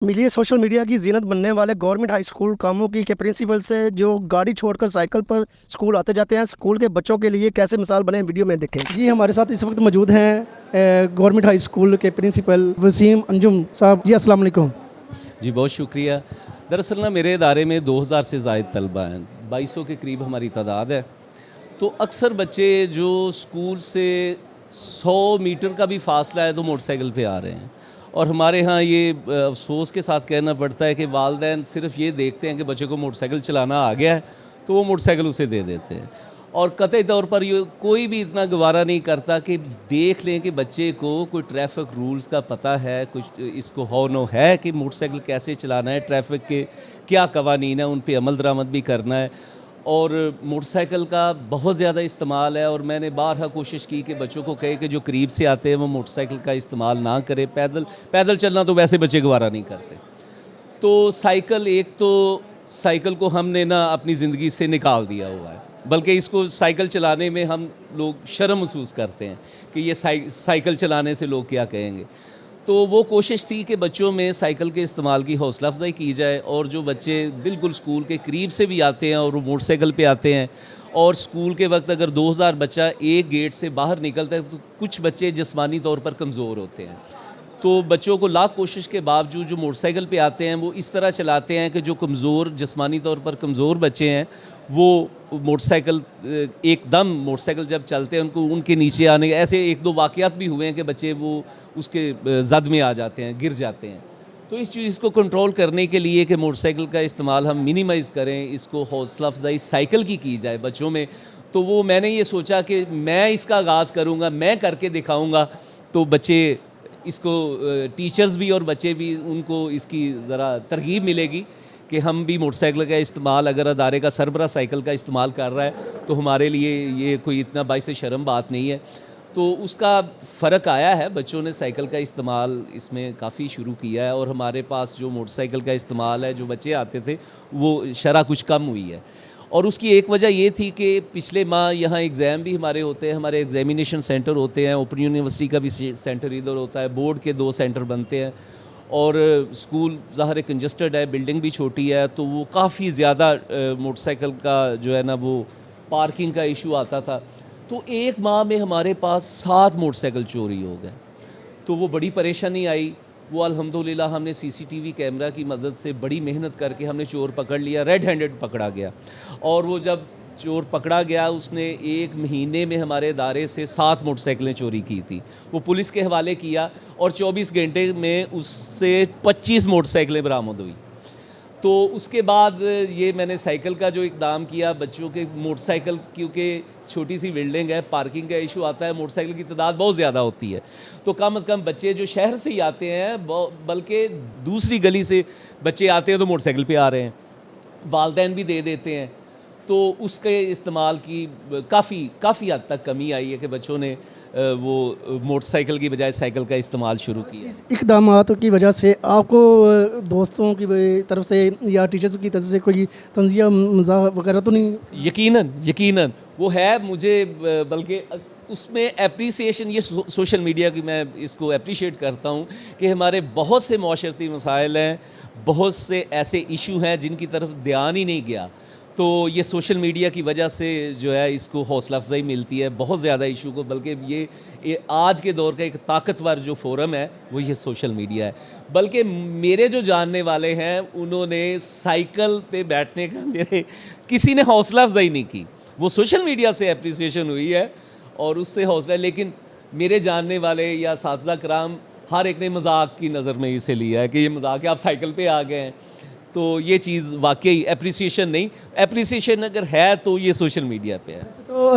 मिलिए social media की ज़ीनत बनने वाले गवर्नमेंट हाई स्कूल कामों के प्रिंसिपल से जो गाड़ी छोड़कर साइकिल पर स्कूल आते जाते हैं, स्कूल के बच्चों के लिए कैसे मिसाल बने, वीडियो में देखें। जी, हमारे साथ इस वक्त मौजूद हैं गवर्नमेंट हाई स्कूल के प्रिंसिपल वसीम अंजुम साहब। जी, अस्सलाम वालेकुम। जी बहुत शुक्रिया। दरअसल ना मेरे इदारे में 2000 से ज़ायद तलबा हैं, 2200 के करीब हमारी तादाद है। तो अक्सर बच्चे जो स्कूल से 100 मीटर का भी फासला है तो मोटरसाइकिल पे आ रहे हैं, और हमारे यहाँ ये अफसोस के साथ कहना पड़ता है कि वालिदैन सिर्फ ये देखते हैं कि बच्चे को मोटरसाइकिल चलाना आ गया है तो वो मोटरसाइकिल उसे दे देते हैं, और कतई तौर पर ये कोई भी इतना गवारा नहीं करता कि देख लें कि बच्चे को कोई ट्रैफिक रूल्स का पता है, कुछ इसको हो नो है कि मोटरसाइकिल कैसे चलाना है, ट्रैफिक के क्या कवानीन है उन पे अमल दरामद भी करना है। और मोटरसाइकिल का बहुत ज़्यादा इस्तेमाल है, और मैंने बारहा कोशिश की कि बच्चों को कहे कि जो करीब से आते हैं वो मोटरसाइकिल का इस्तेमाल ना करें। पैदल पैदल चलना तो वैसे बच्चे गवारा नहीं करते। तो साइकिल को हमने ना अपनी ज़िंदगी से निकाल दिया हुआ है, बल्कि इसको साइकिल चलाने में हम लोग शर्म महसूस करते हैं कि ये साइकिल चलाने से लोग क्या कहेंगे। तो वो कोशिश थी कि बच्चों में साइकिल के इस्तेमाल की हौसला अफजाई की जाए, और जो बच्चे बिल्कुल स्कूल के करीब से भी आते हैं और वो मोटरसाइकिल पे आते हैं, और स्कूल के वक्त अगर 2000 बच्चा एक गेट से बाहर निकलता है तो कुछ बच्चे जिस्मानी तौर पर कमज़ोर होते हैं। तो बच्चों को लाख कोशिश के बावजूद जो मोटरसाइकिल पे आते हैं वो इस तरह चलाते हैं कि जो कमज़ोर जिस्मानी तौर पर कमज़ोर बच्चे हैं वो मोटरसाइकिल एकदम मोटरसाइकिल जब चलते हैं उनको उनके नीचे आने के ऐसे एक दो वाक़यात भी हुए हैं कि बच्चे वो उसके ज़द में आ जाते हैं, गिर जाते हैं। तो इस चीज़ को कंट्रोल करने के लिए कि मोटरसाइकिल का इस्तेमाल हम मिनिमाइज़ करें, इसको हौसला अफजाई साइकिल की जाए बच्चों में, तो वो मैंने ये सोचा कि मैं इसका आगाज़ करूँगा, मैं करके दिखाऊँगा, तो बच्चे इसको टीचर्स भी और बच्चे भी उनको इसकी ज़रा तरगीब मिलेगी कि हम भी मोटरसाइकिल का इस्तेमाल, अगर अदारे का सरबरा साइकिल का इस्तेमाल कर रहा है तो हमारे लिए ये कोई इतना बाइस शर्म बात नहीं है। तो उसका फ़र्क आया है, बच्चों ने साइकिल का इस्तेमाल इसमें काफ़ी शुरू किया है, और हमारे पास जो मोटरसाइकिल का इस्तेमाल है, जो बच्चे आते थे वो शरह कुछ कम हुई है। और उसकी एक वजह ये थी कि पिछले माह यहाँ एग्ज़ाम भी हमारे होते हैं, हमारे एग्ज़ामिनेशन सेंटर होते हैं, ओपन यूनिवर्सिटी का भी सेंटर इधर होता है, बोर्ड के 2 सेंटर बनते हैं, और स्कूल ज़ाहिर कंजस्टेड है, बिल्डिंग भी छोटी है, तो वो काफ़ी ज़्यादा मोटरसाइकिल का जो है ना वो पार्किंग का इशू आता था। तो एक माह में हमारे पास 7 मोटरसाइकिल चोरी हो गए, तो वो बड़ी परेशानी आई। वो अल्हम्दुलिल्लाह हमने सीसीटीवी कैमरा की मदद से बड़ी मेहनत करके हमने चोर पकड़ लिया, रेड हैंडेड पकड़ा गया। और वो जब चोर पकड़ा गया उसने 1 महीने में हमारे इदारे से 7 मोटरसाइकिलें चोरी की थी। वो पुलिस के हवाले किया, और 24 घंटे में उससे 25 मोटरसाइकिलें बरामद हुई। तो उसके बाद ये मैंने साइकिल का जो इक़दाम किया, बच्चों के मोटरसाइकिल, क्योंकि छोटी सी बिल्डिंग है, पार्किंग का इशू आता है, मोटरसाइकिल की तादाद बहुत ज़्यादा होती है, तो कम से कम बच्चे जो शहर से ही आते हैं, बल्कि दूसरी गली से बच्चे आते हैं तो मोटरसाइकिल पे आ रहे हैं, वालिदैन भी दे देते हैं। तो उसके इस्तेमाल की काफ़ी हद तक कमी आई है कि बच्चों ने वो मोटरसाइकिल की बजाय साइकिल का इस्तेमाल शुरू किया। इस इक़दामात की वजह से आपको दोस्तों की तरफ से या टीचर्स की तरफ से कोई तंज़िया मज़ाह वगैरह तो नहीं? यकीनन वो है। मुझे बल्कि उसमें एप्रिसिएशन ये सोशल मीडिया की मैं इसको एप्रिशिएट करता हूँ कि हमारे बहुत से माशरती मसाइल हैं, बहुत से ऐसे इशू हैं जिनकी तरफ ध्यान ही नहीं गया, तो ये सोशल मीडिया की वजह से जो है इसको हौसला अफजाई मिलती है बहुत ज़्यादा इशू को। बल्कि ये आज के दौर का एक ताकतवर जो फोरम है वो ये सोशल मीडिया है। बल्कि मेरे जो जानने वाले हैं उन्होंने साइकिल पे बैठने का मेरे किसी ने हौसला अफजाई नहीं की, वो सोशल मीडिया से एप्रिसिएशन हुई है और उससे हौसला। लेकिन मेरे जानने वाले या साथीज़ा कराम हर एक ने मजाक की नज़र में इसे लिया है कि ये मजाक है, आप साइकिल पे आ गए हैं। तो ये चीज़ वाकई एप्रिसिएशन नहीं, एप्रिसिएशन अगर है तो ये सोशल मीडिया पे है। वैसे तो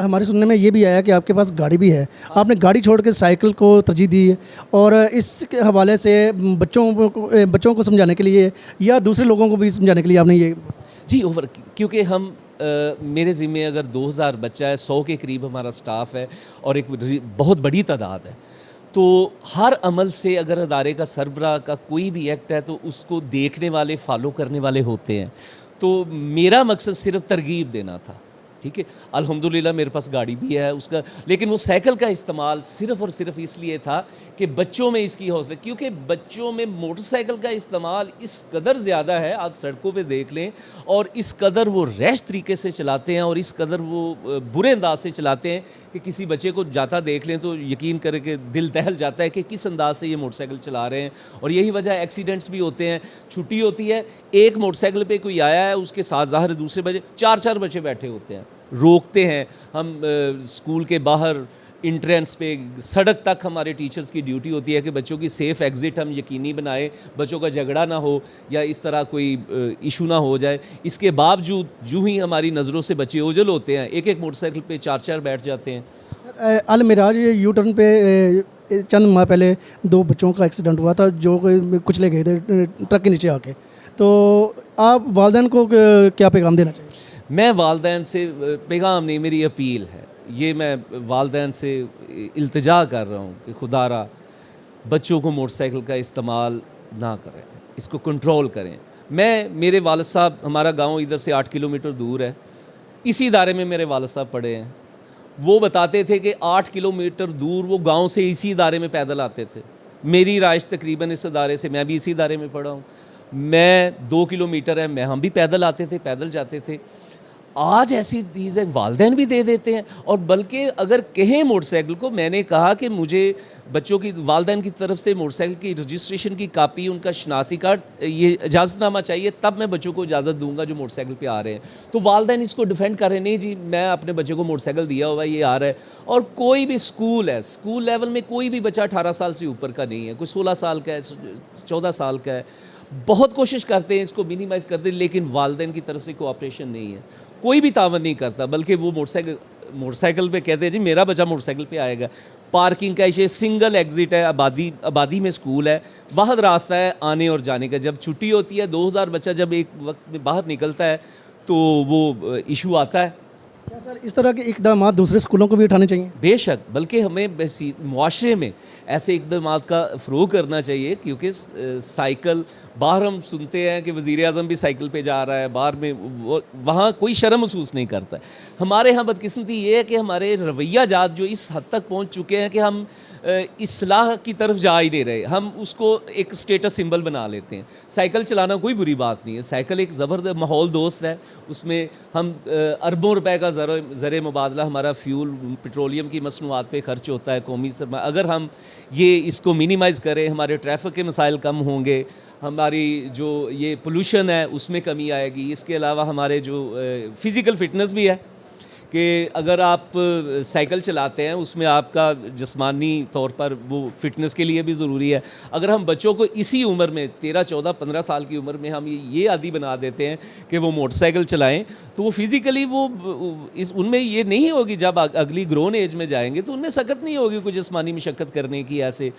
हमारे सुनने में ये भी आया कि आपके पास गाड़ी भी है, आपने गाड़ी छोड़ के साइकिल को तरजीह दी है, और इस हवाले से बच्चों को समझाने के लिए या दूसरे लोगों को भी समझाने के लिए आपने ये? जी ओवर, क्योंकि हम मेरे ज़िम्मे अगर 2000 बच्चा है, 100 के करीब हमारा स्टाफ है, और एक बहुत बड़ी तादाद है, तो हर अमल से अगर अदारे का सरबराह का कोई भी एक्ट है तो उसको देखने वाले, फॉलो करने वाले होते हैं। तो मेरा मकसद सिर्फ तरगीब देना था, ठीक है। अल्हम्दुलिल्लाह मेरे पास गाड़ी भी है उसका, लेकिन वो साइकिल का इस्तेमाल सिर्फ़ और सिर्फ इसलिए था کہ بچوں میں اس کی حوصلہ، کیونکہ بچوں میں موٹر سائیکل کا استعمال اس قدر زیادہ ہے، آپ سڑکوں پہ دیکھ لیں، اور اس قدر وہ ریش طریقے سے چلاتے ہیں اور اس قدر وہ برے انداز سے چلاتے ہیں کہ کسی بچے کو جاتا دیکھ لیں تو یقین کریں کہ دل دہل جاتا ہے کہ کس انداز سے یہ موٹر سائیکل چلا رہے ہیں، اور یہی وجہ ہے ایکسیڈنٹس بھی ہوتے ہیں۔ چھٹی ہوتی ہے، ایک موٹر سائیکل پہ کوئی آیا ہے، اس کے ساتھ ظاہر دوسرے بچے، چار بچے بیٹھے ہوتے ہیں، روکتے ہیں ہم اسکول کے باہر انٹرنس پہ، سڑک تک ہمارے ٹیچرز کی ڈیوٹی ہوتی ہے کہ بچوں کی سیف ایگزٹ ہم یقینی بنائیں، بچوں کا جھگڑا نہ ہو یا اس طرح کوئی ایشو نہ ہو جائے۔ اس کے باوجود جو ہی ہماری نظروں سے بچے اوجھل ہوتے ہیں، ایک موٹر سائیکل پہ چار بیٹھ جاتے ہیں۔ المراج یو ٹرن پہ چند ماہ پہلے 2 بچوں کا ایکسیڈنٹ ہوا تھا جو کچلے گئے تھے ٹرک کے نیچے آ کے، تو آپ والدین کو کیا پیغام دینا چاہیے؟ میں والدین سے پیغام نہیں، میری اپیل ہے، یہ میں والدین سے التجا کر رہا ہوں کہ خدا را بچوں کو موٹر سائیکل کا استعمال نہ کریں، اس کو کنٹرول کریں۔ میرے والد صاحب، ہمارا گاؤں ادھر سے 8 کلومیٹر دور ہے، اسی ادارے میں میرے والد صاحب پڑھے ہیں۔ وہ بتاتے تھے کہ 8 کلومیٹر دور وہ گاؤں سے اسی ادارے میں پیدل آتے تھے۔ میری رائش تقریباً اس ادارے سے، میں بھی اسی ادارے میں پڑھا ہوں، میں 2 کلومیٹر ہے، ہم بھی پیدل آتے تھے، پیدل جاتے تھے۔ آج ایسی چیز ہے والدین بھی دے دیتے ہیں، اور بلکہ اگر کہیں موٹر سائیکل کو، میں نے کہا کہ مجھے بچوں کی والدین کی طرف سے موٹر سائیکل کی رجسٹریشن کی کاپی، ان کا شناختی کارڈ، یہ اجازت نامہ چاہیے، تب میں بچوں کو اجازت دوں گا جو موٹر سائیکل پہ آ رہے ہیں۔ تو والدین اس کو ڈیفینڈ کر رہے ہیں، نہیں جی میں اپنے بچے کو موٹر سائیکل دیا ہوا ہے، یہ آ رہا ہے۔ اور کوئی بھی اسکول ہے، اسکول لیول میں کوئی بھی بچہ 18 سال سے اوپر کا نہیں ہے، کوئی 16 سال کا ہے، 14 سال کا ہے، بہت کوشش کرتے ہیں اس کو منیمائز کرتے ہیں، لیکن والدین کی طرف سے کوآپریشن نہیں ہے، کوئی بھی تعاون نہیں کرتا، بلکہ وہ موٹر سائیکل پہ کہتے ہیں جی میرا بچہ موٹر سائیکل پہ آئے گا۔ پارکنگ کا ایشے، سنگل ایگزٹ ہے، آبادی میں اسکول ہے، واحد راستہ ہے آنے اور جانے کا۔ جب چھٹی ہوتی ہے 2000 بچہ جب ایک وقت میں باہر نکلتا ہے تو وہ ایشو آتا ہے۔ کیا سر اس طرح کے اقدامات دوسرے اسکولوں کو بھی اٹھانے چاہیے؟ بے شک، بلکہ ہمیں معاشرے میں ایسے اقدامات کا فروغ کرنا چاہیے، کیونکہ سائیکل باہر ہم سنتے ہیں کہ وزیر اعظم بھی سائیکل پہ جا رہا ہے باہر میں، وہاں کوئی شرم محسوس نہیں کرتا ہے۔ ہمارے ہاں بدقسمتی یہ ہے کہ ہمارے رویہ جات جو اس حد تک پہنچ چکے ہیں کہ ہم اصلاح کی طرف جا ہی نہیں رہے، ہم اس کو ایک اسٹیٹس سمبل بنا لیتے ہیں۔ سائیکل چلانا کوئی بری بات نہیں ہے، سائیکل ایک زبردست ماحول دوست ہے، اس میں ہم اربوں روپے کا زر مبادلہ ہمارا فیول پیٹرولیم کی مصنوعات پہ خرچ ہوتا ہے، قومی سرمایہ۔ اگر ہم یہ اس کو منیمائز کریں، ہمارے ٹریفک کے مسائل کم ہوں گے، ہماری جو یہ پولوشن ہے اس میں کمی آئے گی۔ اس کے علاوہ ہمارے جو فزیکل فٹنس بھی ہے کہ اگر آپ سائیکل چلاتے ہیں اس میں آپ کا جسمانی طور پر وہ فٹنس کے لیے بھی ضروری ہے۔ اگر ہم بچوں کو اسی عمر میں 13 14 15 سال کی عمر میں ہم یہ عادی بنا دیتے ہیں کہ وہ موٹر سائیکل چلائیں، تو وہ فزیکلی ان میں یہ نہیں ہوگی، جب اگلی گرون ایج میں جائیں گے تو ان میں سخت نہیں ہوگی کوئی جسمانی مشقت کرنے کی ایسے